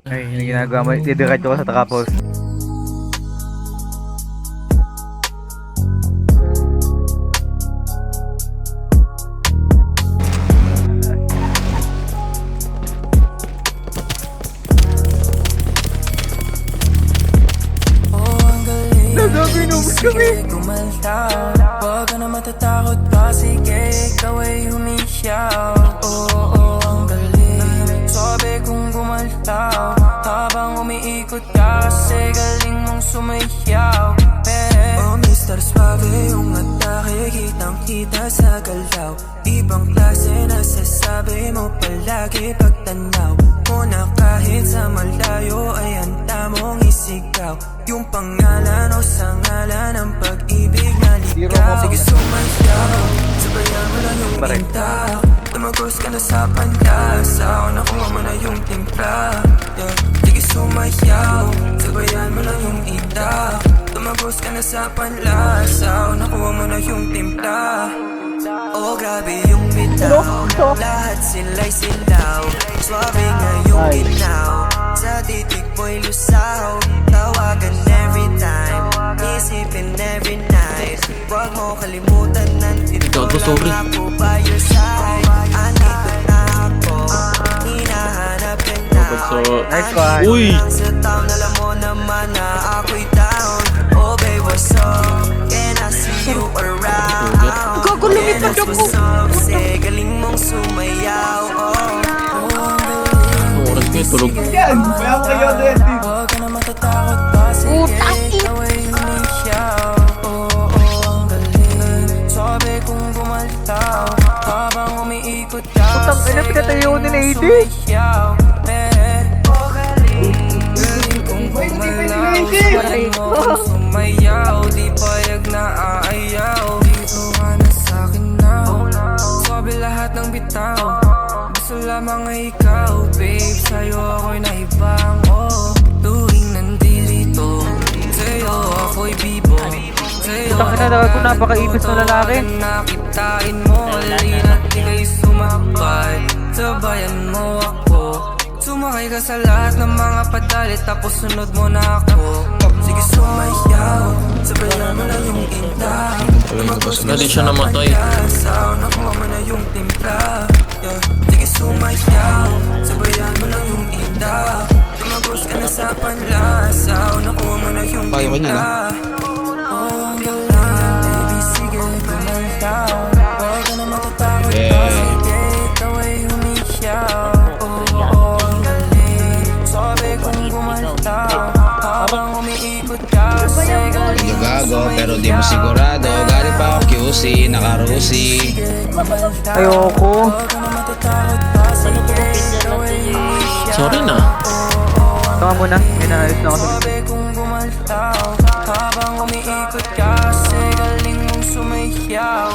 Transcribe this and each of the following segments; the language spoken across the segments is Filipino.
Ay, yung ginagawa mo, didiretso ko sa trapos. Nagagawin kami! Huwag ka na matatakot pa, sige, ikaw ay humisyaw. Oo, ang galing, sabi kong gumaltaw. Habang umiikot ka, kasi galing mong sumayaw. Oh, Mr. Suave, yung atake, kitang-kita sa galaw. Ibang klase na sasabi mo palagi pagtanaw mo na kahit sa malayo ay handa mong isigaw. Yung pangalan o sa ngalan ng pag-ibig na ligaw. Sige sumayaw, sabayan mo lang yung tinta. Tumagos ka na sa panlasa, o nakuha mo na yung timpla. Sige sumayaw, sabayan mo lang yung ita. Tumagos ka na sa panlasa, o nakuha mo na yung timpla. Oh, grabe yung bitaw, lahat sila'y silaw. Suabe nga yung ginaw, sa titik mo'y lusaw. Tawagan every time, isipin every night. Huwag mo kalimutan nandito lang ako by your side. Andito na ako, hinahanap ka na. Nice one! Uy! Sa town, alam mo naman na ako'y down. Oh babe, what's up? Can I see you around? Lumipad ako. Kasi galing mong sumayaw. Oras kayo, tulog. Yan! Kaya kayo din! Huwag ka na matatakot pa, sige, ikaw ay humisyaw. Ang galing, sabi kong gumaltaw. Habang umiikot ka, Putang ina, pinatayo ni Lady! galing kong gumalaw. Galing mo kong sumayaw. Di payag na aayaw. Dito ka na sa'kin now. Sabi lahat ng bitaw, gusto lamang ay ikaw, babe. Sa'yo ako'y naibang, oh. Tuwing nandito, sa'yo ako'y bibo. Putang ina, dapat ko napakaibis na lalaki. Nakitain mo, halina't ika'y sumakbay. Sabayan mo ako, sumakay ka sa lahat ng mga padalit, tapos sunod mo na ako. Sige sumayaw, sabayan mo lang yung inta. Na din siya namatay. Nakuha mo na yung timpla. Sige sumayaw, sabayan mo lang yung inta. Tumagos ka na sa panlasa, nakuha mo na yung Kaya ba niya, timpla. Oh, ang galang, baby, sige, gumaltaw. Huwag ka na matatakot pa, sige, ikaw ay humisyaw. Oh, ang galing, sabi kong gumaltaw. Habang umiikot ka, kasi galing mong Gago, pero di mo sigurado. Galing pa ako QC, naka-Rusi. Ayoko. Sorry na. Tama muna, may naayos na ako sa sabi kong gumaltaw. Habang umiikot ka, kasi galing mong sumayaw.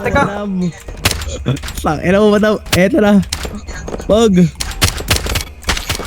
Teka! Sang, ina mo ba daw? Eto na. Pog.